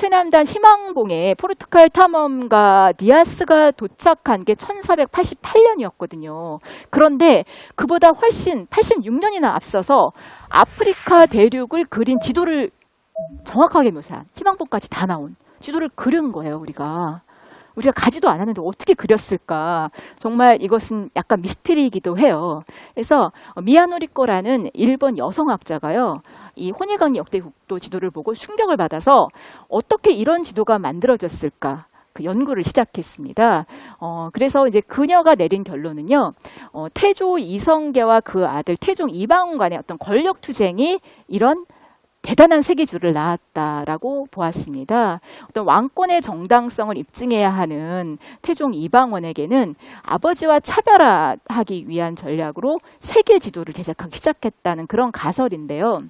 최남단 희망봉에 포르투갈 탐험가 디아스가 도착한 게 1488년이었거든요. 그런데 그보다 훨씬 86년이나 앞서서 아프리카 대륙을 그린 지도를 정확하게 묘사한, 희망봉까지 다 나온 지도를 그린 거예요. 우리가 가지도 않았는데 어떻게 그렸을까. 정말 이것은 약간 미스테리이기도 해요. 그래서 미야노리코라는 일본 여성학자가요, 이 호닐강리 역대 국도 지도를 보고 충격을 받아서 어떻게 이런 지도가 만들어졌을까 그 연구를 시작했습니다. 그래서 이제 그녀가 내린 결론은요, 태조 이성계와 그 아들 태종 이방원 간의 어떤 권력 투쟁이 이런 대단한 세계지도를 낳았다라고 보았습니다. 어떤 왕권의 정당성을 입증해야 하는 태종 이방원에게는 아버지와 차별화하기 위한 전략으로 세계지도를 제작하기 시작했다는 그런 가설인데요.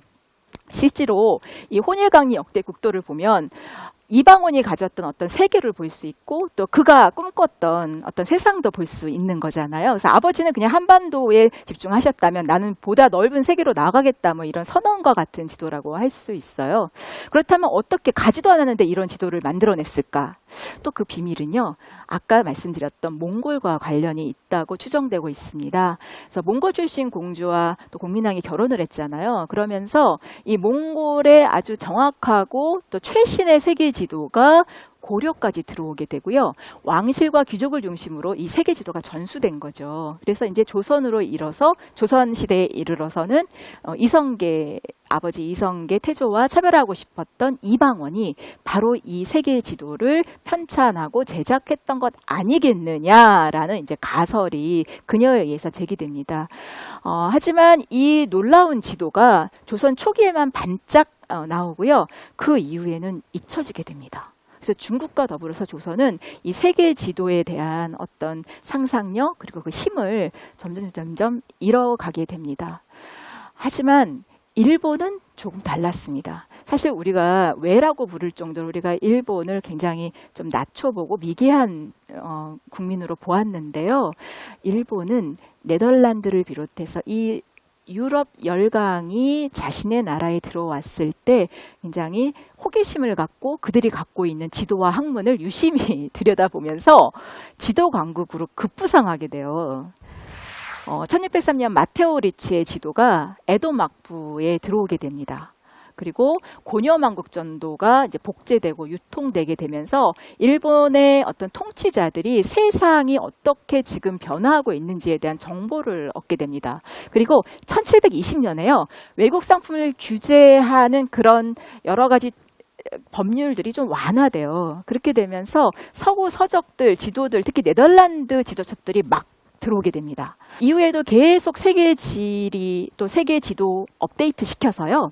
실제로 이 호닐강리 역대 국도를 보면 이방원이 가졌던 어떤 세계를 볼 수 있고 또 그가 꿈꿨던 어떤 세상도 볼 수 있는 거잖아요. 그래서 아버지는 그냥 한반도에 집중하셨다면 나는 보다 넓은 세계로 나가겠다, 뭐 이런 선언과 같은 지도라고 할 수 있어요. 그렇다면 어떻게 가지도 않았는데 이런 지도를 만들어냈을까? 또 그 비밀은요, 아까 말씀드렸던 몽골과 관련이 있다고 추정되고 있습니다. 그래서 몽골 출신 공주와 또 공민왕이 결혼을 했잖아요. 그러면서 이 몽골의 아주 정확하고 또 최신의 세계 지도가 고려까지 들어오게 되고요. 왕실과 귀족을 중심으로 이 세계 지도가 전수된 거죠. 그래서 이제 조선 시대에 이르러서는 이성계, 아버지 이성계 태조와 차별하고 싶었던 이방원이 바로 이 세계 지도를 편찬하고 제작했던 것 아니겠느냐라는 이제 가설이 그녀에 의해서 제기됩니다. 하지만 이 놀라운 지도가 조선 초기에만 반짝 나오고요. 그 이후에는 잊혀지게 됩니다. 그래서 중국과 더불어서 조선은 이 세계 지도에 대한 어떤 상상력 그리고 그 힘을 점점 잃어가게 됩니다. 하지만 일본은 조금 달랐습니다. 사실 우리가 왜라고 부를 정도로 우리가 일본을 굉장히 좀 낮춰보고 미개한 국민으로 보았는데요. 일본은 네덜란드를 비롯해서 이 유럽 열강이 자신의 나라에 들어왔을 때 굉장히 호기심을 갖고 그들이 갖고 있는 지도와 학문을 유심히 들여다보면서 지도 강국으로 급부상하게 돼요. 1603년 마테오 리치의 지도가 에도 막부에 들어오게 됩니다. 그리고 고려만국 전도가 이제 복제되고 유통되게 되면서 일본의 어떤 통치자들이 세상이 어떻게 지금 변화하고 있는지에 대한 정보를 얻게 됩니다. 그리고 1720년에요. 외국 상품을 규제하는 그런 여러 가지 법률들이 좀 완화돼요. 그렇게 되면서 서구 서적들, 지도들, 특히 네덜란드 지도책들이 막 들어오게 됩니다. 이후에도 계속 세계 지도 업데이트 시켜서요.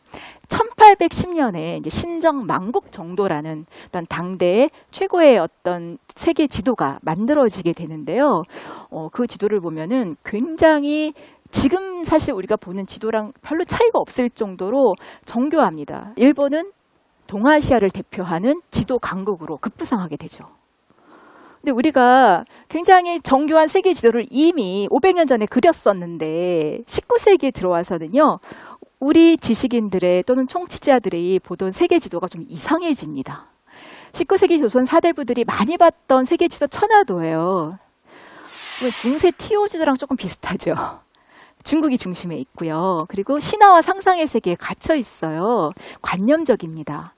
1810년에 이제 신정 만국 정도라는 어떤 당대의 최고의 어떤 세계 지도가 만들어지게 되는데요. 그 지도를 보면은 굉장히 지금 사실 우리가 보는 지도랑 별로 차이가 없을 정도로 정교합니다. 일본은 동아시아를 대표하는 지도 강국으로 급부상하게 되죠. 근데 우리가 굉장히 정교한 세계 지도를 이미 500년 전에 그렸었는데 19세기에 들어와서는요. 우리 지식인들의 또는 총치자들이 보던 세계 지도가 좀 이상해집니다. 19세기 조선 사대부들이 많이 봤던 세계 지도 천하도예요. 중세 티오 지도랑 조금 비슷하죠. 중국이 중심에 있고요. 그리고 신화와 상상의 세계에 갇혀 있어요. 관념적입니다.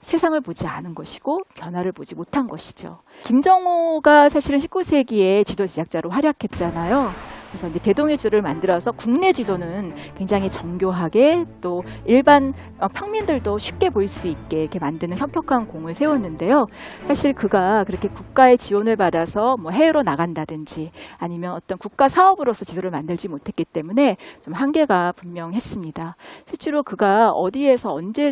세상을 보지 않은 것이고 변화를 보지 못한 것이죠. 김정호가 사실은 19세기에 지도 제작자로 활약했잖아요. 그래서 이제 대동해주를 만들어서 국내 지도는 굉장히 정교하게 또 일반 평민들도 쉽게 볼 수 있게 이렇게 만드는 혁혁한 공을 세웠는데요. 사실 그가 그렇게 국가의 지원을 받아서 뭐 해외로 나간다든지 아니면 어떤 국가 사업으로서 지도를 만들지 못했기 때문에 좀 한계가 분명했습니다. 실제로 그가 어디에서 언제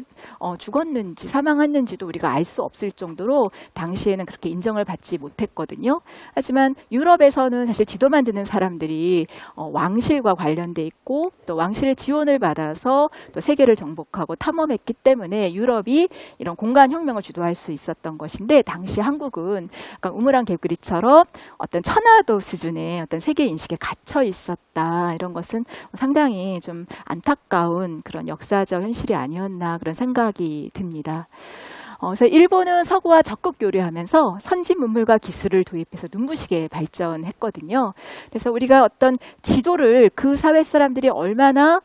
죽었는지 사망했는지도 우리가 알 수 없을 정도로 당시에는 그렇게 인정을 받지 못했거든요. 하지만 유럽에서는 사실 지도 만드는 사람들이 왕실과 관련돼 있고 또 왕실의 지원을 받아서 또 세계를 정복하고 탐험했기 때문에 유럽이 이런 공간 혁명을 주도할 수 있었던 것인데 당시 한국은 약간 우물안 개구리처럼 어떤 천하도 수준의 어떤 세계 인식에 갇혀 있었다. 이런 것은 상당히 좀 안타까운 그런 역사적 현실이 아니었나 그런 생각이 듭니다. 그래서 일본은 서구와 적극 교류하면서 선진 문물과 기술을 도입해서 눈부시게 발전했거든요. 그래서 우리가 어떤 지도를 그 사회 사람들이 얼마나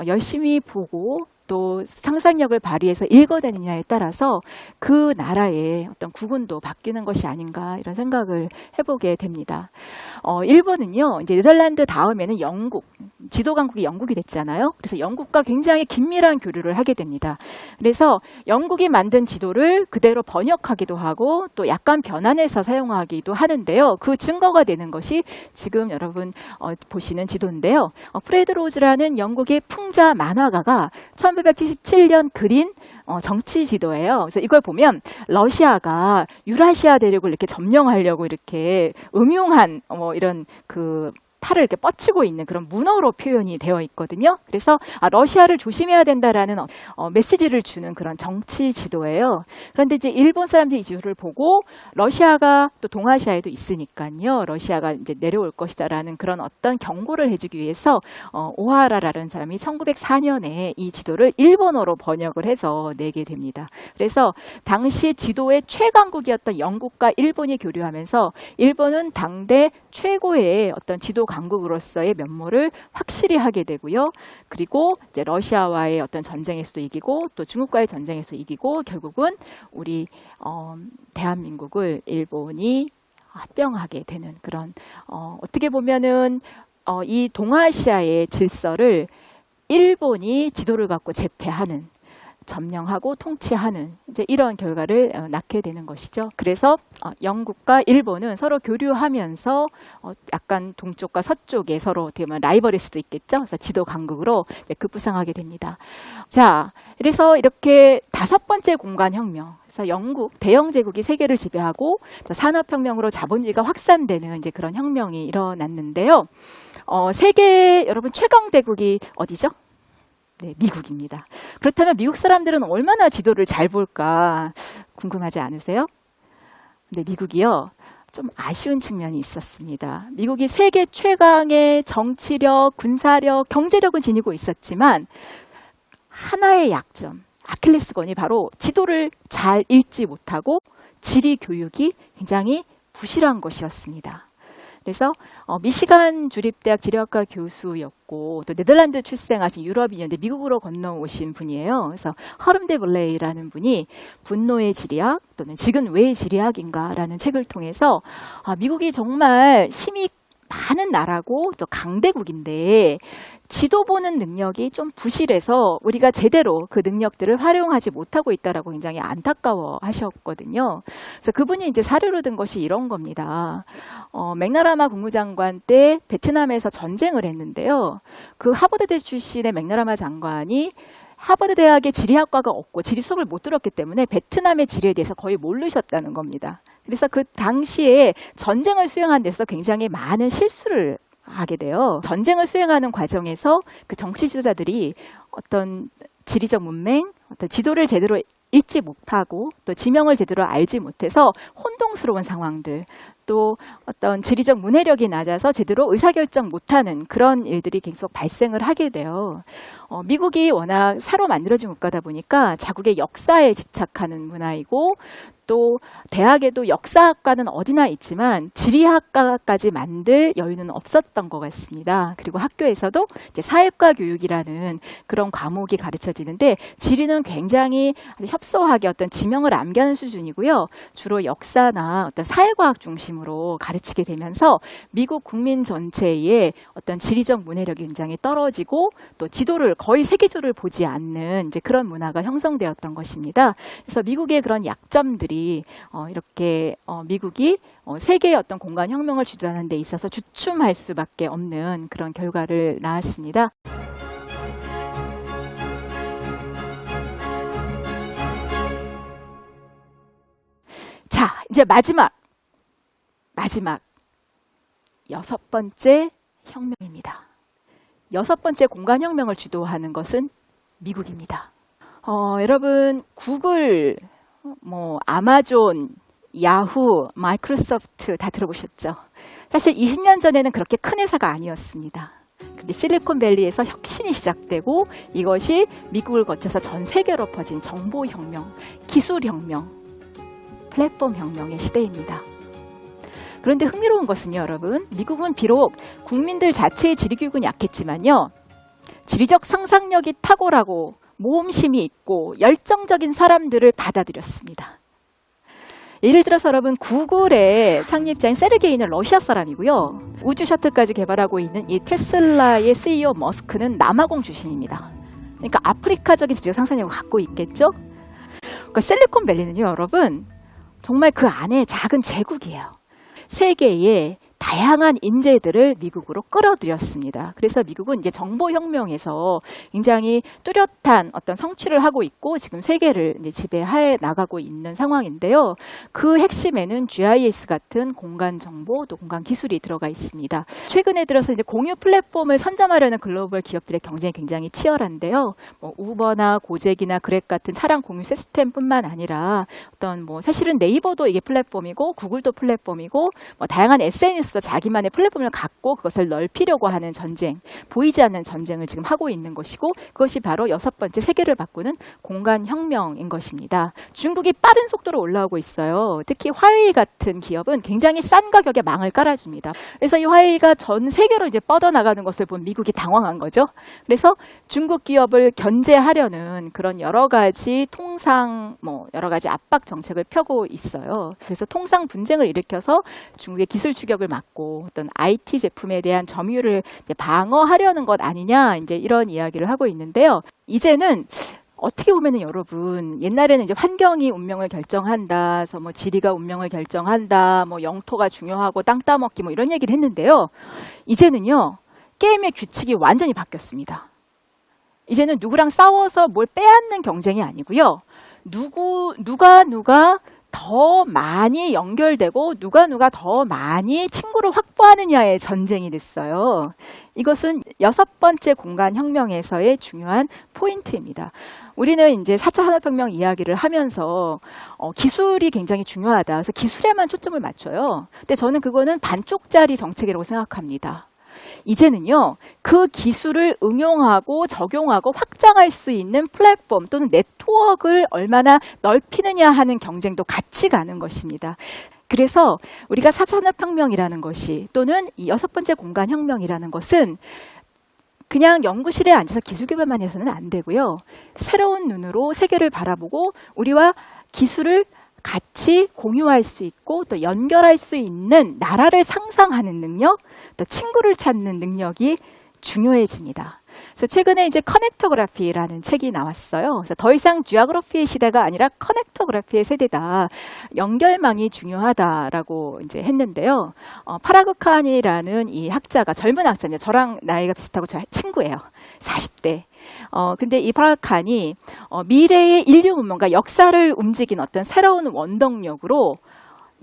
열심히 보고 또 상상력을 발휘해서 읽어내느냐에 따라서 그 나라의 어떤 구군도 바뀌는 것이 아닌가 이런 생각을 해보게 됩니다. 일본은요, 이제 네덜란드 다음에는 영국, 지도 강국이 영국이 됐잖아요. 그래서 영국과 굉장히 긴밀한 교류를 하게 됩니다. 그래서 영국이 만든 지도를 그대로 번역하기도 하고 또 약간 변환해서 사용하기도 하는데요. 그 증거가 되는 것이 지금 여러분 보시는 지도인데요. 프레드 로즈라는 영국의 풍자 만화가가 1977년 그린 정치 지도예요. 그래서 이걸 보면 러시아가 유라시아 대륙을 이렇게 점령하려고 이렇게 음흉한 이런 그 팔을 이렇게 뻗치고 있는 그런 문어로 표현이 되어 있거든요. 그래서 러시아를 조심해야 된다라는 메시지를 주는 그런 정치 지도예요. 그런데 이제 일본 사람들이 이 지도를 보고 러시아가 또 동아시아에도 있으니까요. 러시아가 이제 내려올 것이다라는 그런 어떤 경고를 해주기 위해서 오하라라는 사람이 1904년에 이 지도를 일본어로 번역을 해서 내게 됩니다. 그래서 당시 지도의 최강국이었던 영국과 일본이 교류하면서 일본은 당대 최고의 어떤 지도 강국으로서의 면모를 확실히 하게 되고요. 그리고 이제 러시아와의 어떤 전쟁에서도 이기고 또 중국과의 전쟁에서 이기고 결국은 우리 대한민국을 일본이 합병하게 되는 그런 어떻게 보면은 이 동아시아의 질서를 일본이 지도를 갖고 제패하는 점령하고 통치하는 이제 이런 결과를 낳게 되는 것이죠. 그래서 영국과 일본은 서로 교류하면서 약간 동쪽과 서쪽에 서로 어떻게 보면 라이벌일 수도 있겠죠. 그래서 지도 강국으로 이제 급부상하게 됩니다. 자, 그래서 이렇게 5번째 공간혁명. 그래서 영국 대영 제국이 세계를 지배하고 산업혁명으로 자본주의가 확산되는 이제 그런 혁명이 일어났는데요. 세계 여러분 최강 대국이 어디죠? 네, 미국입니다. 그렇다면 미국 사람들은 얼마나 지도를 잘 볼까 궁금하지 않으세요? 근데 미국이요, 좀 아쉬운 측면이 있었습니다. 미국이 세계 최강의 정치력, 군사력, 경제력은 지니고 있었지만 하나의 약점, 아킬레스건이 바로 지도를 잘 읽지 못하고 지리 교육이 굉장히 부실한 것이었습니다. 그래서 미시간 주립대학 지리학과 교수였고 또 네덜란드 출생하신 유럽인인데 미국으로 건너오신 분이에요. 그래서 허름 데 블레이라는 분이 분노의 지리학 또는 지금 왜 지리학인가라는 책을 통해서 미국이 정말 힘이 많은 나라고 또 강대국인데 지도 보는 능력이 좀 부실해서 우리가 제대로 그 능력들을 활용하지 못하고 있다라고 굉장히 안타까워 하셨거든요. 그래서 그분이 이제 사료로 든 것이 이런 겁니다. 맥나라마 국무장관 때 베트남에서 전쟁을 했는데요. 그 하버드대 출신의 맥나라마 장관이 하버드 대학에 지리학과가 없고 지리 수업을 못 들었기 때문에 베트남의 지리에 대해서 거의 모르셨다는 겁니다. 그래서 그 당시에 전쟁을 수행한 데서 굉장히 많은 실수를 하게 돼요. 전쟁을 수행하는 과정에서 그 정치 지도자들이 어떤 지리적 문맹, 어떤 지도를 제대로 읽지 못하고 또 지명을 제대로 알지 못해서 혼동스러운 상황들, 또 어떤 지리적 문해력이 낮아서 제대로 의사결정 못하는 그런 일들이 계속 발생을 하게 돼요. 미국이 워낙 사로 만들어진 국가다 보니까 자국의 역사에 집착하는 문화이고 또 대학에도 역사학과는 어디나 있지만 지리학과까지 만들 여유는 없었던 것 같습니다. 그리고 학교에서도 이제 사회과 교육이라는 그런 과목이 가르쳐지는데 지리는 굉장히 협소하게 어떤 지명을 암기하는 수준이고요. 주로 역사나 어떤 사회과학 중심으로 가르치게 되면서 미국 국민 전체의 어떤 지리적 문해력이 굉장히 떨어지고 또 지도를 거의 세계지도를 보지 않는 이제 그런 문화가 형성되었던 것입니다. 그래서 미국의 그런 약점들이 이렇게 미국이 세계의 어떤 공간 혁명을 주도하는 데 있어서 주춤할 수밖에 없는 그런 결과를 낳았습니다. 자, 이제 마지막 6번째 혁명입니다. 6번째 공간 혁명을 주도하는 것은 미국입니다. 여러분 구글, 아마존, 야후, 마이크로소프트 다 들어보셨죠? 사실 20년 전에는 그렇게 큰 회사가 아니었습니다. 근데 실리콘밸리에서 혁신이 시작되고 이것이 미국을 거쳐서 전 세계로 퍼진 정보혁명, 기술혁명, 플랫폼혁명의 시대입니다. 그런데 흥미로운 것은요, 여러분, 미국은 비록 국민들 자체의 지리교육은 약했지만요, 지리적 상상력이 탁월하고 모험심이 있고 열정적인 사람들을 받아들였습니다. 예를 들어서 여러분, 구글의 창립자인 세르게이는 러시아 사람이고요. 우주 셔틀까지 개발하고 있는 이 테슬라의 CEO 머스크는 남아공 출신입니다. 그러니까 아프리카적인 지리적 상상력을 갖고 있겠죠? 그러니까 실리콘밸리는요, 여러분, 정말 그 안에 작은 제국이에요. 세계의 다양한 인재들을 미국으로 끌어들였습니다. 그래서 미국은 이제 정보혁명에서 굉장히 뚜렷한 어떤 성취를 하고 있고 지금 세계를 이제 지배해 나가고 있는 상황인데요. 그 핵심에는 GIS 같은 공간 정보 또 공간 기술이 들어가 있습니다. 최근에 들어서 이제 공유 플랫폼을 선점하려는 글로벌 기업들의 경쟁이 굉장히 치열한데요. 뭐 우버나 고잭이나 그랩 같은 차량 공유 시스템뿐만 아니라 어떤 뭐 사실은 네이버도 이게 플랫폼이고 구글도 플랫폼이고 뭐 다양한 SNS 자기만의 플랫폼을 갖고 그것을 넓히려고 하는 전쟁, 보이지 않는 전쟁을 지금 하고 있는 것이고 그것이 바로 6번째 세계를 바꾸는 공간혁명인 것입니다. 중국이 빠른 속도로 올라오고 있어요. 특히 화웨이 같은 기업은 굉장히 싼 가격에 망을 깔아줍니다. 그래서 이 화웨이가 전 세계로 이제 뻗어나가는 것을 본 미국이 당황한 거죠. 그래서 중국 기업을 견제하려는 그런 여러 가지 여러 가지 압박 정책을 펴고 있어요. 그래서 통상 분쟁을 일으켜서 중국의 기술 추격을 막고 어떤 IT 제품에 대한 점유율을 방어하려는 것 아니냐, 이제 이런 이야기를 하고 있는데요. 이제는 어떻게 보면은 여러분, 옛날에는 이제 환경이 운명을 결정한다, 그래서 뭐 지리가 운명을 결정한다, 뭐 영토가 중요하고 땅 따먹기 뭐 이런 얘기를 했는데요. 이제는요, 게임의 규칙이 완전히 바뀌었습니다. 이제는 누구랑 싸워서 뭘 빼앗는 경쟁이 아니고요. 누가 더 많이 연결되고 누가 더 많이 친구를 확보하느냐의 전쟁이 됐어요. 이것은 6번째 공간혁명에서의 중요한 포인트입니다. 우리는 이제 4차 산업혁명 이야기를 하면서 기술이 굉장히 중요하다. 그래서 기술에만 초점을 맞춰요. 근데 저는 그거는 반쪽짜리 정책이라고 생각합니다. 이제는요, 그 기술을 응용하고 적용하고 확장할 수 있는 플랫폼 또는 네트워크를 얼마나 넓히느냐 하는 경쟁도 같이 가는 것입니다. 그래서 우리가 4차 산업혁명이라는 것이 또는 이 6번째 공간혁명이라는 것은 그냥 연구실에 앉아서 기술 개발만 해서는 안 되고요. 새로운 눈으로 세계를 바라보고 우리와 기술을 같이 공유할 수 있고 또 연결할 수 있는 나라를 상상하는 능력, 또 친구를 찾는 능력이 중요해집니다. 그래서 최근에 이제 커넥터그래피라는 책이 나왔어요. 그래서 더 이상 지오그래피의 시대가 아니라 커넥터그래피의 세대다. 연결망이 중요하다라고 이제 했는데요. 파라그 칸이라는 이 학자가 젊은 학자입니다. 저랑 나이가 비슷하고 저 친구예요. 40대. 근데 이 파라그 칸이 미래의 인류 문명과 역사를 움직인 어떤 새로운 원동력으로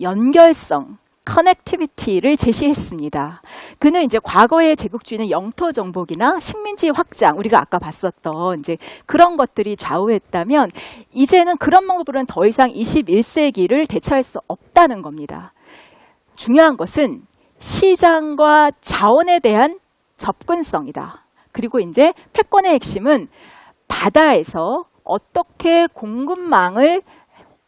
연결성, 커넥티비티를 제시했습니다. 그는 이제 과거의 제국주의는 영토 정복이나 식민지 확장, 우리가 아까 봤었던 이제 그런 것들이 좌우했다면 이제는 그런 방법으로는 더 이상 21세기를 대처할 수 없다는 겁니다. 중요한 것은 시장과 자원에 대한 접근성이다. 그리고 이제 패권의 핵심은 바다에서 어떻게 공급망을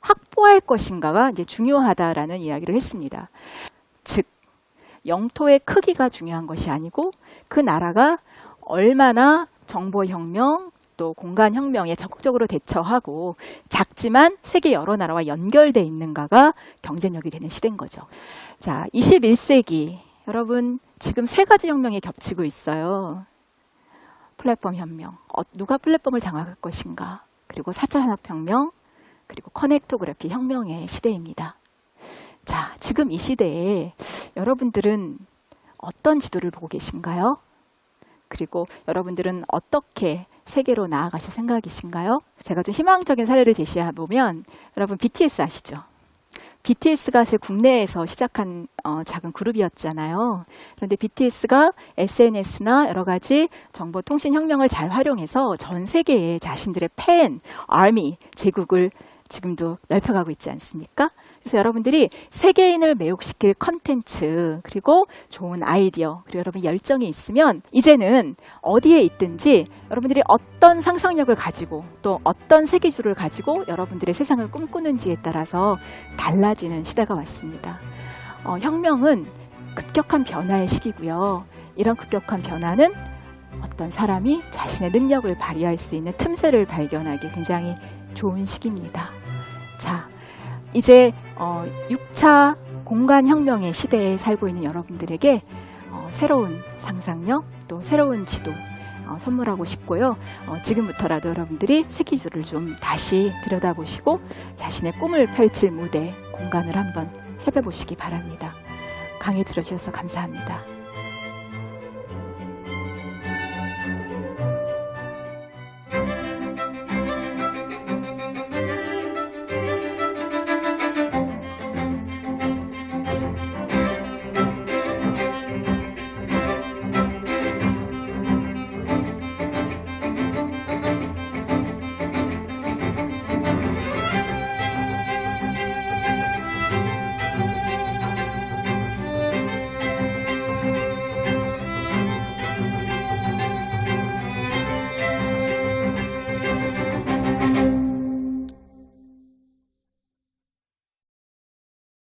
확보할 것인가가 이제 중요하다라는 이야기를 했습니다. 즉, 영토의 크기가 중요한 것이 아니고 그 나라가 얼마나 정보혁명 또 공간혁명에 적극적으로 대처하고 작지만 세계 여러 나라와 연결돼 있는가가 경쟁력이 되는 시대인 거죠. 자, 21세기 여러분 지금 3가지 혁명이 겹치고 있어요. 플랫폼 혁명, 누가 플랫폼을 장악할 것인가, 그리고 4차 산업혁명, 그리고 커넥토그래피 혁명의 시대입니다. 자, 지금 이 시대에 여러분들은 어떤 지도를 보고 계신가요? 그리고 여러분들은 어떻게 세계로 나아가실 생각이신가요? 제가 좀 희망적인 사례를 제시해보면 여러분 BTS 아시죠? BTS가 제 국내에서 시작한 작은 그룹이었잖아요. 그런데 BTS가 SNS나 여러 가지 정보통신혁명을 잘 활용해서 전 세계에 자신들의 팬, 아미, 제국을 지금도 넓혀가고 있지 않습니까? 그래서 여러분들이 세계인을 매혹시킬 컨텐츠, 그리고 좋은 아이디어, 그리고 여러분 열정이 있으면 이제는 어디에 있든지 여러분들이 어떤 상상력을 가지고 또 어떤 세계주를 가지고 여러분들의 세상을 꿈꾸는지에 따라서 달라지는 시대가 왔습니다. 혁명은 급격한 변화의 시기고요. 이런 급격한 변화는 어떤 사람이 자신의 능력을 발휘할 수 있는 틈새를 발견하기 굉장히 좋은 시기입니다. 자, 이제 6차 공간혁명의 시대에 살고 있는 여러분들에게 새로운 상상력 또 새로운 지도 선물하고 싶고요. 지금부터라도 여러분들이 세계주를 좀 다시 들여다보시고 자신의 꿈을 펼칠 무대, 공간을 한번 살펴보시기 바랍니다. 강의 들어주셔서 감사합니다.